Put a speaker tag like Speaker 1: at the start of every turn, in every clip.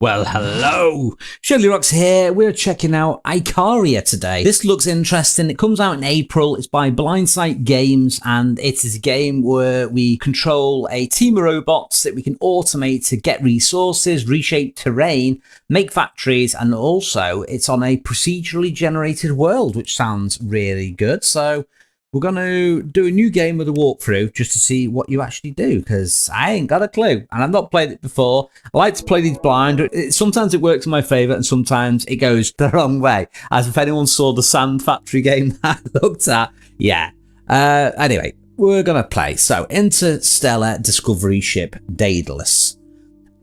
Speaker 1: Well, hello! Shirlierox here. We're checking out Icaria today. This looks interesting. It comes out in April. It's by Blindsight Games, and it is a game where we control a team of robots that we can automate to get resources, reshape terrain, make factories, and also it's on a procedurally generated world, which sounds really good. So we're going to do a new game with a walkthrough just to see what you actually do, because I ain't got a clue and I've not played it before. I like to play these blind. Sometimes it works in my favour and sometimes it goes the wrong way. As if anyone saw the Sand Factory game that I looked at. Yeah. Anyway, we're going to play. So, Interstellar Discovery Ship Daedalus.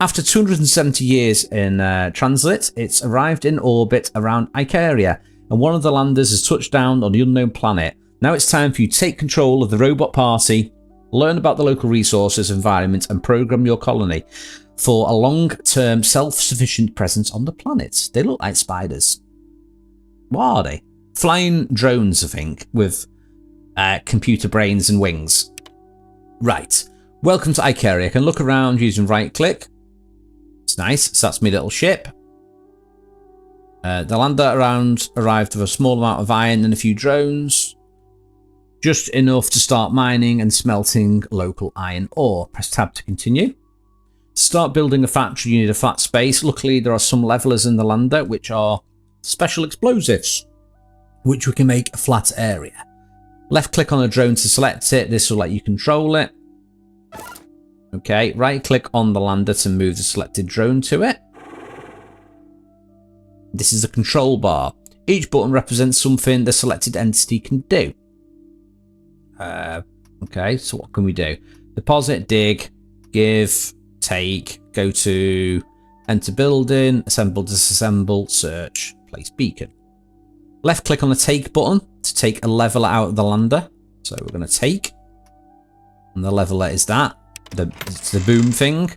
Speaker 1: After 270 years in transit, it's arrived in orbit around Icaria, and one of the landers has touched down on the unknown planet. Now it's time for you to take control of the robot party, learn about the local resources, environment, and program your colony for a long-term self-sufficient presence on the planet. They look like spiders. What are they? Flying drones, I think, with computer brains and wings. Right. Welcome to Icaria. I can look around using right-click. It's nice. So that's my little ship. The lander arrived with a small amount of iron and a few drones. Just enough to start mining and smelting local iron ore. Press tab to continue. To start building a factory, you need a flat space. Luckily, there are some levelers in the lander, which are special explosives, which we can make a flat area. Left click on a drone to select it. This will let you control it. Okay, right click on the lander to move the selected drone to it. This is the control bar. Each button represents something the selected entity can do. Okay, so what can we do? Deposit, dig, give, take, go to enter building, assemble, disassemble, search, place beacon. Left click on the take button to take a leveler out of the lander. So we're going to take, and the leveler is that. It's the boom thing.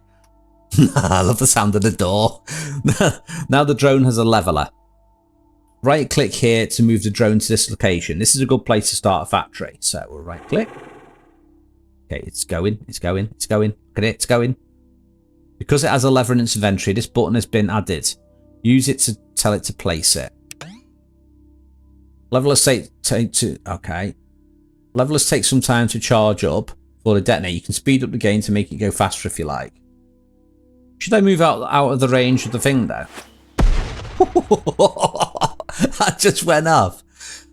Speaker 1: I love the sound of the door. Now the drone has a leveler. Right click here to move the drone to this location. This is a good place to start a factory. So we'll right click. Okay, it's going, it's going, it's going. Look at it, it's going. Because it has a lever in its inventory, this button has been added. Use it to tell it to place it. Levelers Levelers take some time to charge up for the detonate. You can speed up the game to make it go faster if you like. Should I move out of the range of the thing though? That just went off.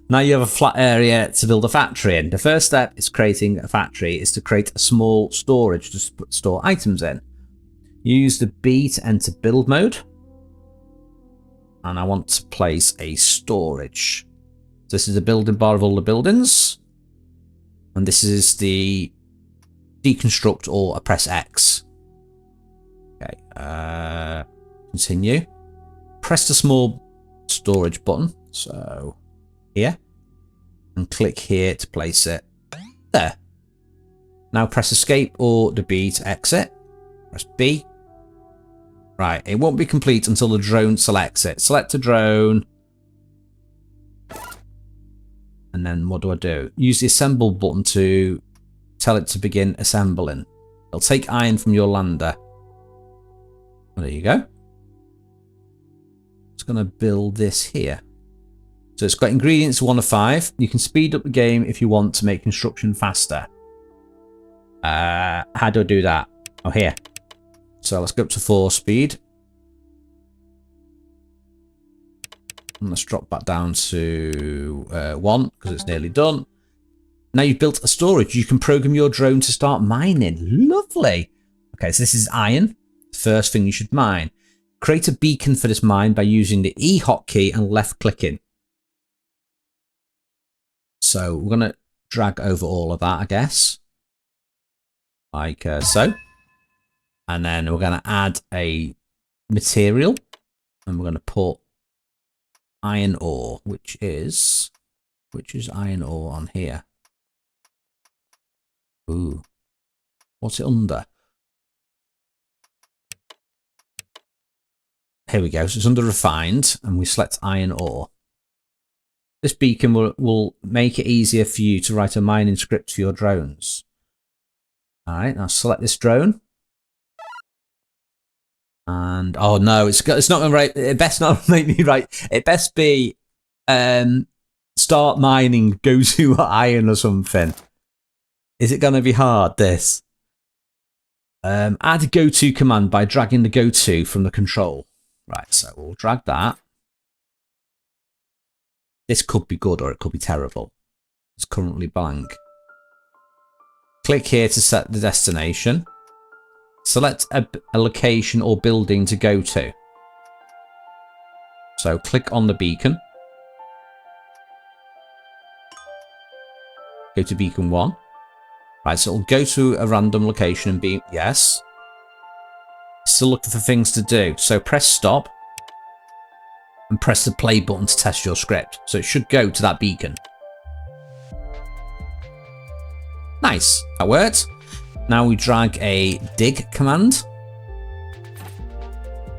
Speaker 1: Now you have a flat area to build a factory in. The first step is creating a factory is to create a small storage to store items in. Use the B to enter build mode. And I want to place a storage. So this is the building bar of all the buildings. And this is the deconstruct or press X. Okay, continue. Press the small storage button, so here, and click here to place it there. Now press escape or the B to exit. Press B. Right, it won't be complete until the drone selects it. Select a drone. And then what do? Use the assemble button to tell it to begin assembling. It'll take iron from your lander. Well, there you go. It's going to build this here. So it's got ingredients 1 of 5. You can speed up the game if you want to make construction faster. How do I do that? Oh, here. So let's go up to 4 speed. And let's drop back down to 1 because it's nearly done. Now you've built a storage. You can program your drone to start mining. Lovely. Okay, so this is iron. First thing you should mine. Create a beacon for this mine by using the E hotkey and left clicking. So we're going to drag over all of that, I guess. Like so. And then we're going to add a material. And we're going to put iron ore, which is iron ore on here. Ooh. What's it under? Here we go. So it's under refined and we select iron ore. This beacon will make it easier for you to write a mining script for your drones. All right, now select this drone. And oh no, it's not gonna right. It best not make me right. It best be start mining, go to iron or something. Is it gonna be hard? This add a go to command by dragging the go to from the control. Right, so we'll drag that. This could be good or it could be terrible. It's currently blank. Click here to set the destination. Select a location or building to go to. So click on the beacon. Go to beacon 1. Right, so it'll go to a random location and be yes. Still looking for things to do. So press stop and press the play button to test your script. So it should go to that beacon. Nice, that worked. Now we drag a dig command.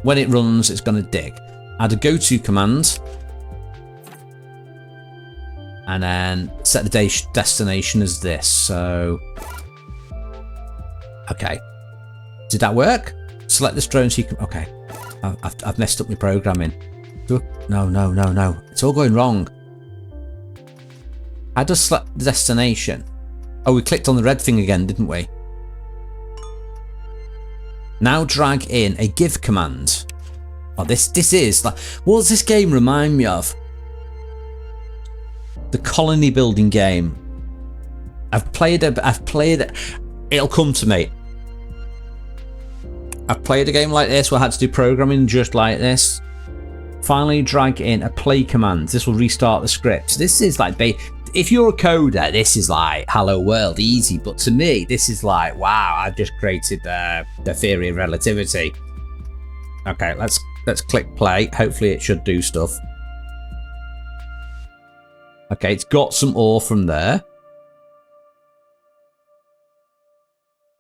Speaker 1: When it runs, it's going to dig. Add a go to command. And then set the destination as this. So, okay. Did that work? Select this drone so you can, okay. I've messed up my programming. No. It's all going wrong. I just select the destination. Oh, we clicked on the red thing again, didn't we? Now drag in a give command. Oh, this is like, what does this game remind me of? The colony building game. I've played it. It'll come to me. I've played a game like this where I had to do programming just like this. Finally drag in a play command. This will restart the script. This is like, if you're a coder, this is like hello world, easy. But to me, this is like, wow, I've just created the theory of relativity. Okay, let's click play. Hopefully it should do stuff. Okay, it's got some ore from there.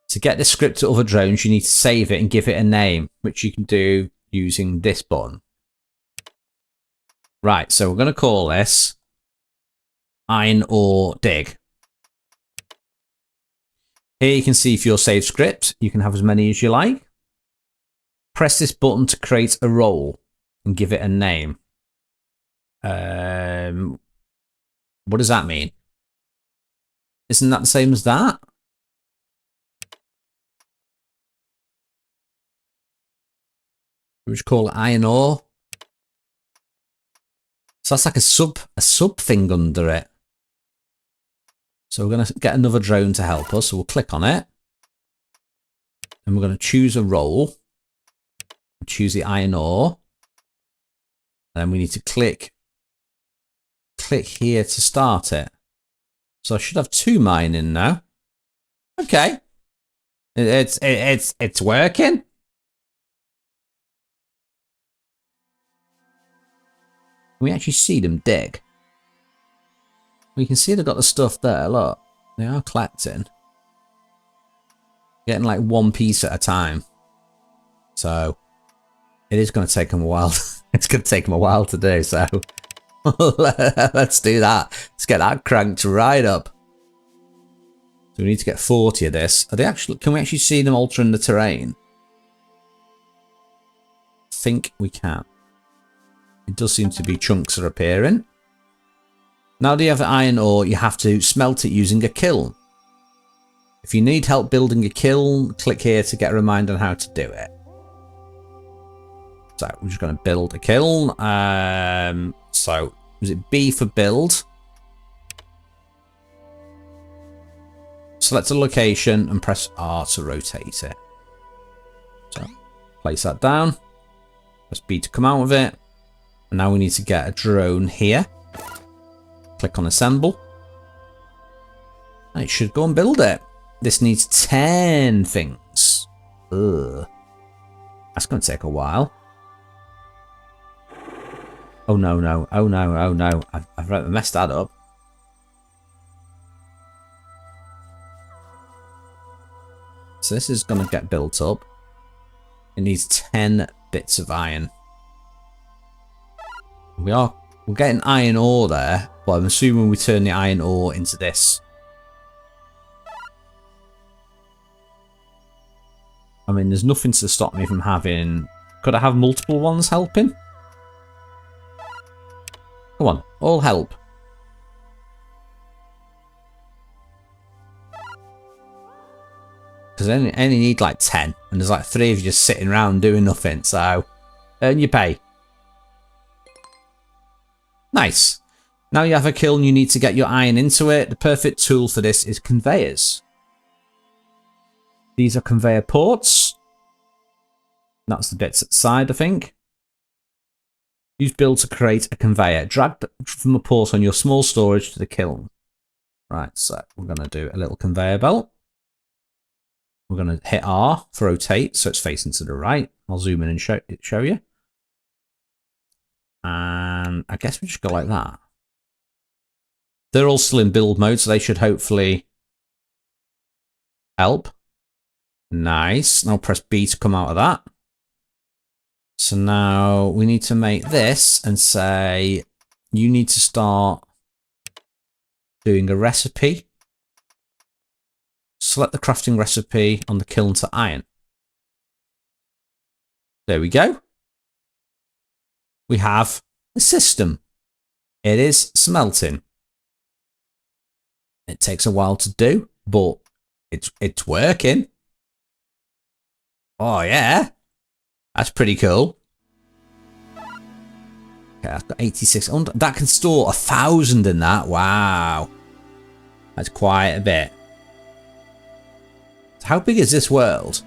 Speaker 1: To get this script to other drones, you need to save it and give it a name, which you can do using this button. Right, so we're going to call this iron ore dig. Here you can see for your saved script, you can have as many as you like. Press this button to create a role and give it a name. What does that mean? Isn't that the same as that? We just call it iron ore. So that's like a sub thing under it. So we're going to get another drone to help us. So we'll click on it. And we're going to choose a role. Choose the iron ore. And then we need to click here to start it. So I should have 2 mining now. Okay. It's working. We actually see them dig. We can see they've got the stuff there, look. They are collecting. Getting like 1 piece at a time. So it is going to take them a while. It's going to take them a while to do, so let's do that. Let's get that cranked right up. So we need to get 40 of this. Are they actually? Can we actually see them altering the terrain? I think we can. It does seem to be chunks are appearing. Now that you have iron ore, you have to smelt it using a kiln. If you need help building a kiln, click here to get a reminder on how to do it. So we're just going to build a kiln. So was it B for build? Select a location and press R to rotate it. So place that down. Press B to come out of it. And now we need to get a drone here. Click on assemble. And it should go and build it. This needs 10 things. Ugh. That's going to take a while. Oh no, no. Oh no, oh no. I've messed that up. So this is going to get built up. It needs 10 bits of iron. We're getting iron ore there, but I'm assuming we turn the iron ore into this. I mean, there's nothing to stop me from having Could I have multiple ones helping? Come on, all help. Because I only need like 10, and there's like 3 of you just sitting around doing nothing, so earn your pay. Nice. Now you have a kiln, you need to get your iron into it. The perfect tool for this is conveyors. These are conveyor ports. That's the bits at the side, I think. Use build to create a conveyor. Drag from a port on your small storage to the kiln. Right, so we're going to do a little conveyor belt. We're going to hit R for rotate, so it's facing to the right. I'll zoom in and show you. And I guess we just go like that. They're all still in build mode, so they should hopefully help. Nice. Now press B to come out of that. So now we need to make this and say, you need to start doing a recipe. Select the crafting recipe on the kiln to iron. There we go. We have a system. It is smelting. It takes a while to do, but it's working. Oh yeah, that's pretty cool. Okay, I've got 86. That can store 1,000 in that. Wow, that's quite a bit. So how big is this world?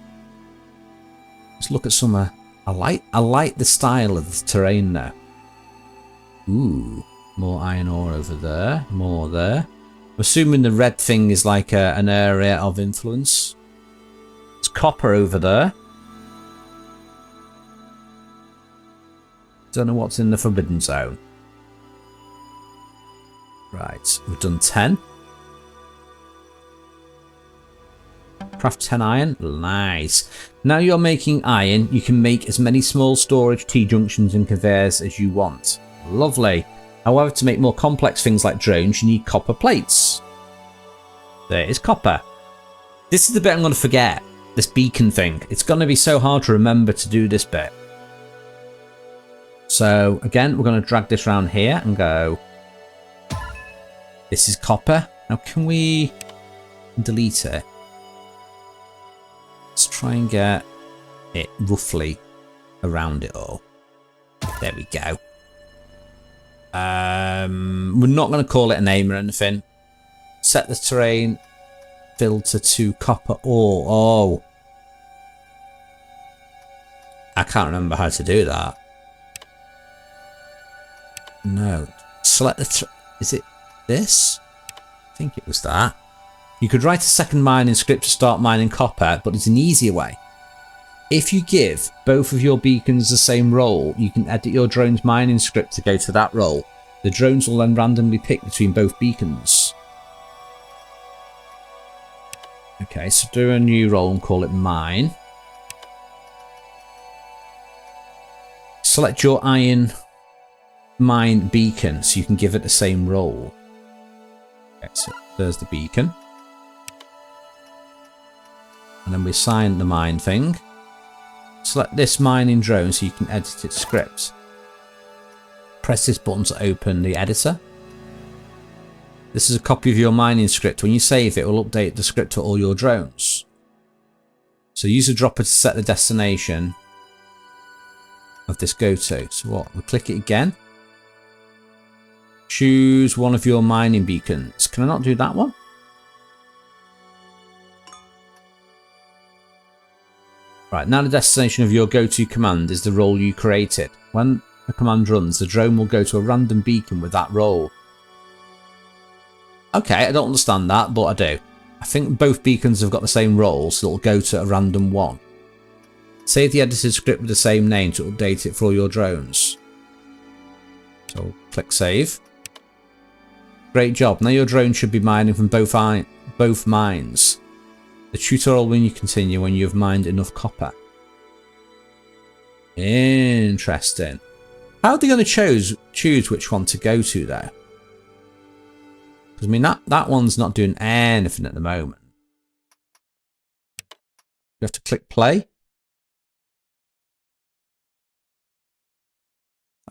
Speaker 1: Let's look at some. I like the style of the terrain now. Ooh, more iron ore over there. More there. I'm assuming the red thing is like an area of influence. There's copper over there. Don't know what's in the forbidden zone. Right, we've done 10. Craft 10 iron. Nice. Now you're making iron, you can make as many small storage T-junctions and conveyors as you want. Lovely. However, to make more complex things like drones, you need copper plates. There is copper. This is the bit I'm going to forget. This beacon thing. It's going to be so hard to remember to do this bit. So, again, we're going to drag this around here and go. This is copper. Now, can we delete it? Let's try and get it roughly around it all. There we go. We're not going to call it a name or anything. Set the terrain filter to copper ore. Oh, I can't remember how to do that. No. Select the. Is it this? I think it was that. You could write a second mining script to start mining copper, but it's an easier way. If you give both of your beacons the same role, you can edit your drone's mining script to go to that role. The drones will then randomly pick between both beacons. Okay, so do a new role and call it mine. Select your iron mine beacon so you can give it the same role. Okay, so there's the beacon. And then we assign the mine thing. Select this mining drone so you can edit its script. Press this button to open the editor. This is a copy of your mining script. When you save it, it will update the script to all your drones. So use a dropper to set the destination of this go-to. So what? We'll click it again. Choose one of your mining beacons. Can I not do that one? Right, now the destination of your go-to command is the role you created. When the command runs, the drone will go to a random beacon with that role. Okay, I don't understand that, but I do. I think both beacons have got the same role, so it'll go to a random one. Save the edited script with the same name to update it for all your drones. So click save. Great job. Now your drone should be mining from both mines. The tutorial will continue when you have mined enough copper. Interesting. How are they going to choose which one to go to though? Because I mean that one's not doing anything at the moment. You have to click play.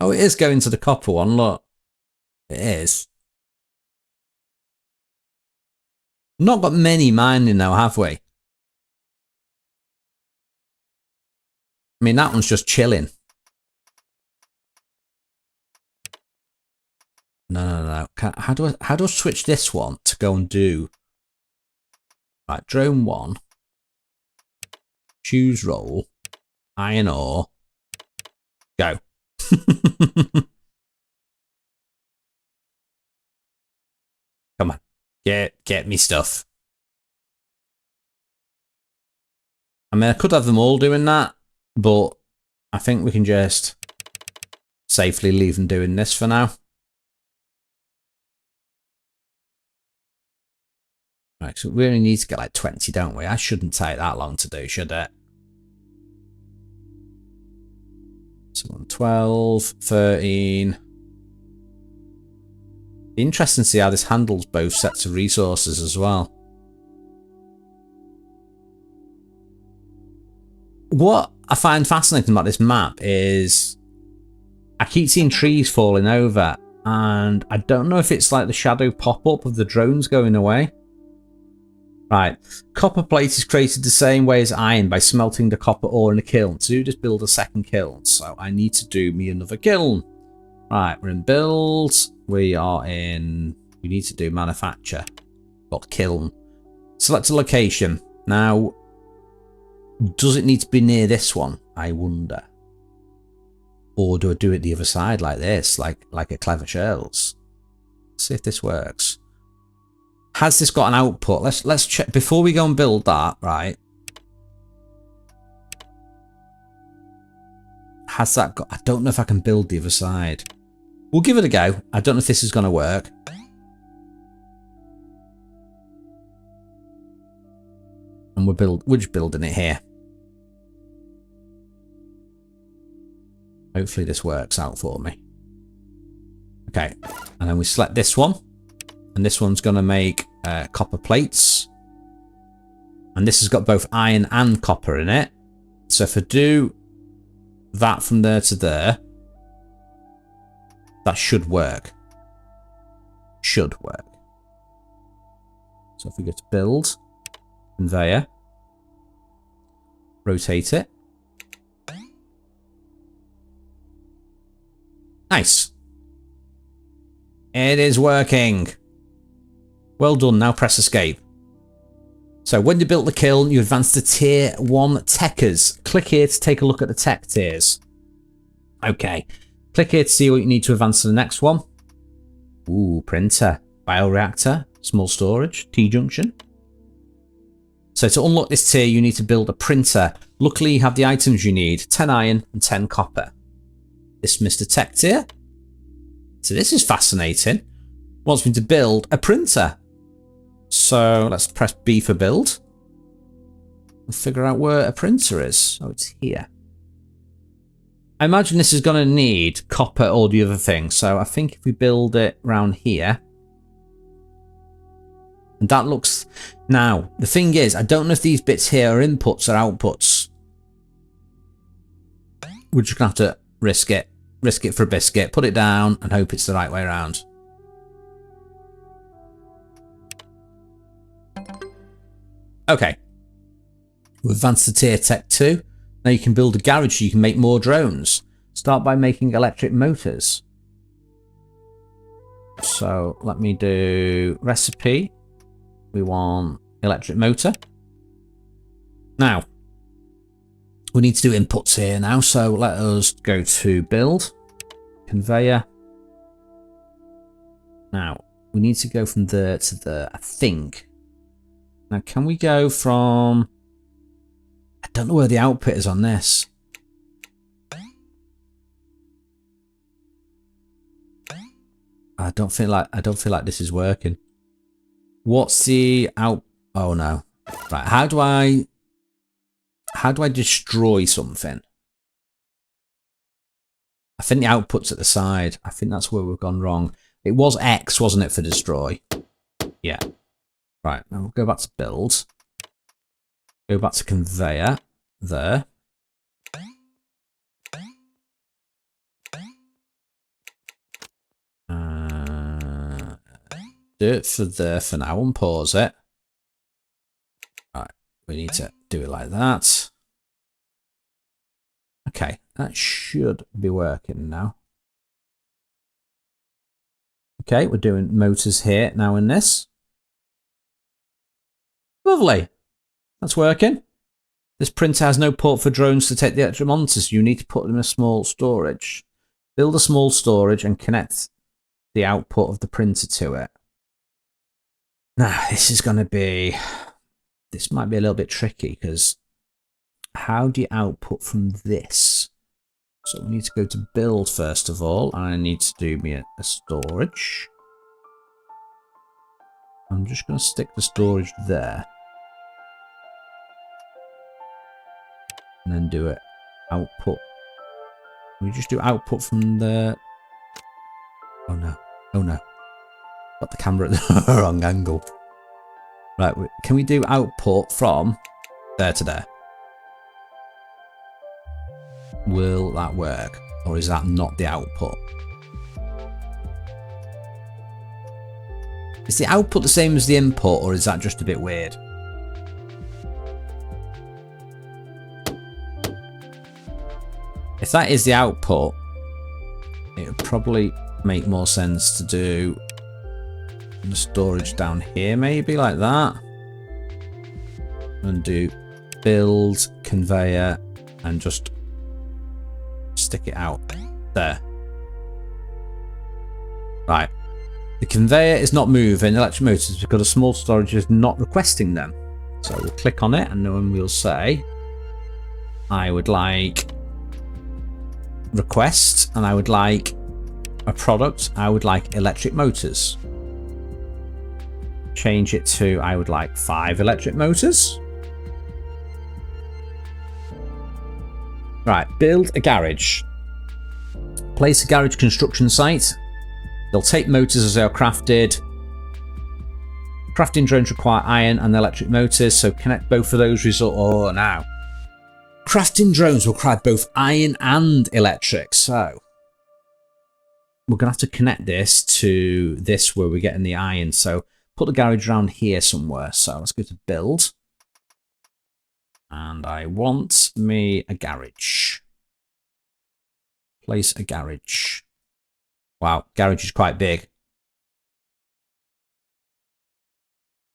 Speaker 1: Oh, it is going to the copper one, look. It is. Not got many mining now, have we? I mean, that one's just chilling. No. How do I switch this one to go and do? Right, drone 1. Choose role. Iron ore. Go. Come on. Get me stuff. I mean, I could have them all doing that, but I think we can just safely leave them doing this for now. Right, so we only need to get like 20, don't we? I shouldn't take that long to do, should it? So 12, 13. Interesting to see how this handles both sets of resources as well. What I find fascinating about this map is I keep seeing trees falling over, and I don't know if it's like the shadow pop-up of the drones going away. Right, copper plate is created the same way as iron by smelting the copper ore in a kiln. So just build a second kiln. So I need to do me another kiln. Right, we're in build. We need to do manufacture. Got kiln. Select a location. Now, does it need to be near this one? I wonder. Or do I do it the other side like this, like a clever Shirlz? See if this works. Has this got an output? Let's check before we go and build that, right? Has that got... I don't know if I can build the other side. We'll give it a go. I don't know if this is going to work. And we're just building it here. Hopefully this works out for me. Okay. And then we select this one. And this one's going to make copper plates. And this has got both iron and copper in it. So if I do that from there to there, that should work. Should work. So if we go to build, conveyor, rotate it. Nice. It is working. Well done, now press escape. So when you built the kiln, you advance to tier 1 techers. Click here to take a look at the tech tiers. Okay, click here to see what you need to advance to the next one. Ooh, printer, bioreactor, small storage, T-junction. So to unlock this tier, you need to build a printer. Luckily, you have the items you need, 10 iron and 10 copper. Dismiss the tech tier. So this is fascinating. Wants me to build a printer. So let's press B for build. And figure out where a printer is. Oh, it's here. I imagine this is going to need copper or the other thing. So I think if we build it around here. And that looks... Now, the thing is, I don't know if these bits here are inputs or outputs. We're just going to have to risk it. Risk it for a biscuit. Put it down and hope it's the right way around. Okay. We've advanced to tier tech 2. Now you can build a garage so you can make more drones. Start by making electric motors. So let me do recipe. We want electric motor. Now, we need to do inputs here now. So let us go to build, conveyor. Now, we need to go from there to there, I think. Now, can we go from... I don't know where the output is on this. I don't feel like this is working. What's the out... Oh no. Right, how do I destroy something? I think the output's at the side. I think that's where we've gone wrong. It was X, wasn't it, for destroy? Yeah. Right, now we'll go back to build. Go back to conveyor. There. do it for there for now and pause it. Right, we need to do it like that. Okay, that should be working now. Okay, we're doing motors here now in this. Lovely. That's working. This printer has no port for drones to take the electric monitors, so you need to put them in a small storage. Build a small storage and connect the output of the printer to it. Now, this might be a little bit tricky because how do you output from this? So we need to go to build first of all, and I need to do me a storage. I'm just going to stick the storage there. And then do it output. We just do output from the... Oh no. Oh no. Got the camera at the wrong angle. Right, can we do output from there to there? Will that work? Or is that not the output? Is the output the same as the input, or is that just a bit weird? If that is the output, it would probably make more sense to do the storage down here, maybe like that. And do build, conveyor, and just stick it out there. Right. The conveyor is not moving electric motors because a small storage is not requesting them. So we'll click on it and then we'll say, I would like request, and I would like a product. I would like electric motors. Change it to I would like 5 electric motors. Right, build a garage. Place a garage construction site. They'll take motors as they are crafted. Crafting drones require iron and electric motors, so connect both of those result. Oh, now. Crafting drones will require both iron and electric, so we're going to have to connect this to this where we're getting the iron. So put the garage around here somewhere. So let's go to build. And I want me a garage. Place a garage. Wow, garage is quite big.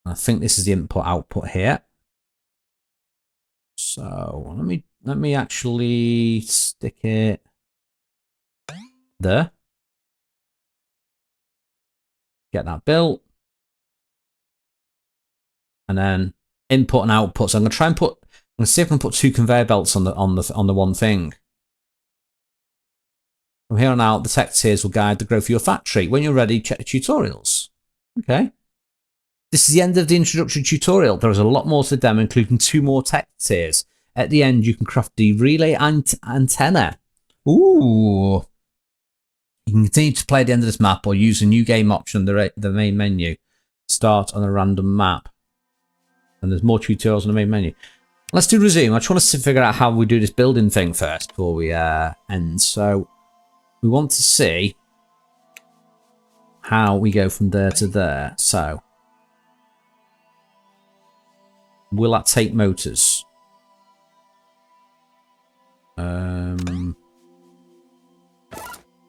Speaker 1: I think this is the input output here. So let me actually stick it there. Get that built. And then input and output. So I'm going to see if I can put 2 conveyor belts on the one thing. From here on out, the tech tiers will guide the growth of your factory. When you're ready, check the tutorials. Okay. This is the end of the introductory tutorial. There is a lot more to the demo, including 2 more tech tiers. At the end, you can craft the relay antenna. Ooh. You can continue to play at the end of this map or use a new game option in the main menu. Start on a random map. And there's more tutorials on the main menu. Let's do resume. I just want to figure out how we do this building thing first before we end. So we want to see how we go from there to there. So will that take motors?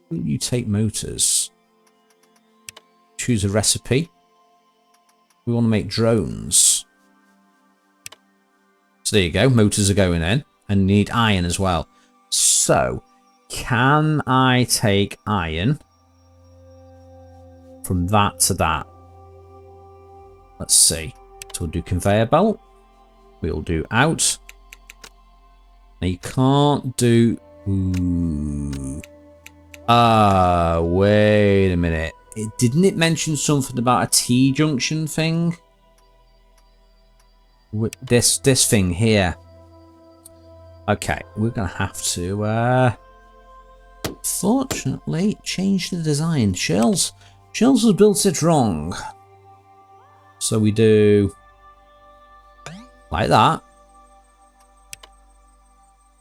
Speaker 1: Will you take motors? Choose a recipe. We want to make drones. So there you go. Motors are going in. And need iron as well. So can I take iron from that to that? Let's see. So we'll do conveyor belt. We'll do out. Now you can't do... Ooh. Wait a minute. Didn't it mention something about a T-junction thing? With this thing here. Okay, we're going to have to... fortunately, change the design. Shirlz has built it wrong. So we do... like that.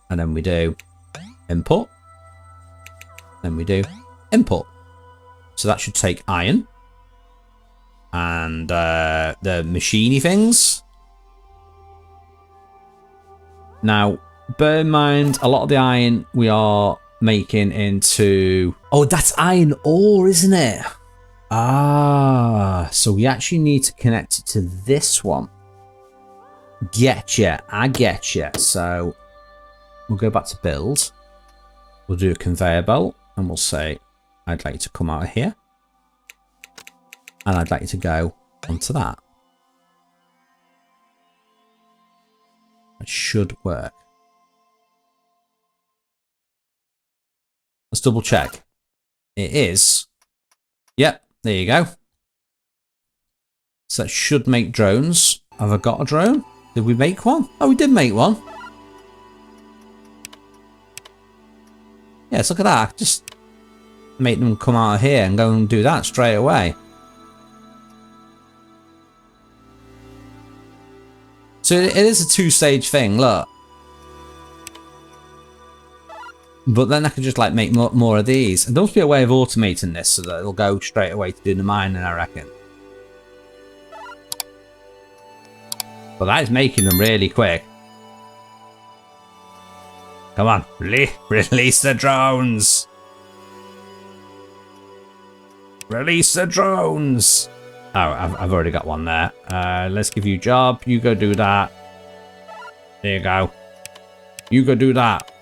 Speaker 1: And then we do input. Then we do input. So that should take iron. and the machiney things. Now, bear in mind, a lot of the iron we are making into... Oh, that's iron ore, isn't it? Ah, so we actually need to connect it to this one. Getcha, I getcha. So we'll go back to build. We'll do a conveyor belt and we'll say, I'd like you to come out of here. And I'd like you to go onto that. It should work. Let's double check. It is. Yep, there you go. So that should make drones. Have I got a drone? Did we make one? Oh, we did make one. Yes, look at that. Just make them come out of here and go and do that straight away. So it is a two-stage thing, look. But then I could just like make more of these. And there must be a way of automating this so that it'll go straight away to do the mining, I reckon. But that is making them really quick. Come on, release the drones. Release the drones. Oh, I've already got one there. Let's give you a job. You go do that. There you go. You go do that.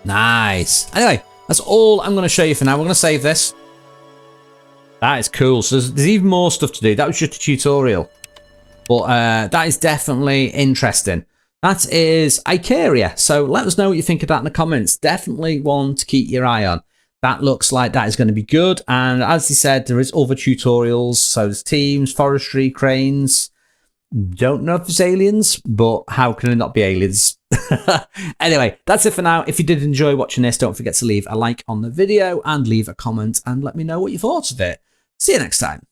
Speaker 1: Nice. Anyway, that's all I'm going to show you for now. We're going to save this. That is cool. So there's even more stuff to do. That was just a tutorial. But that is definitely interesting. That is Icaria. So let us know what you think of that in the comments. Definitely one to keep your eye on. That looks like that is going to be good. And as he said, there is other tutorials. So there's teams, forestry, cranes. Don't know if it's aliens, but how can it not be aliens? Anyway, that's it for now. If you did enjoy watching this, don't forget to leave a like on the video and leave a comment and let me know what you thought of it. See you next time.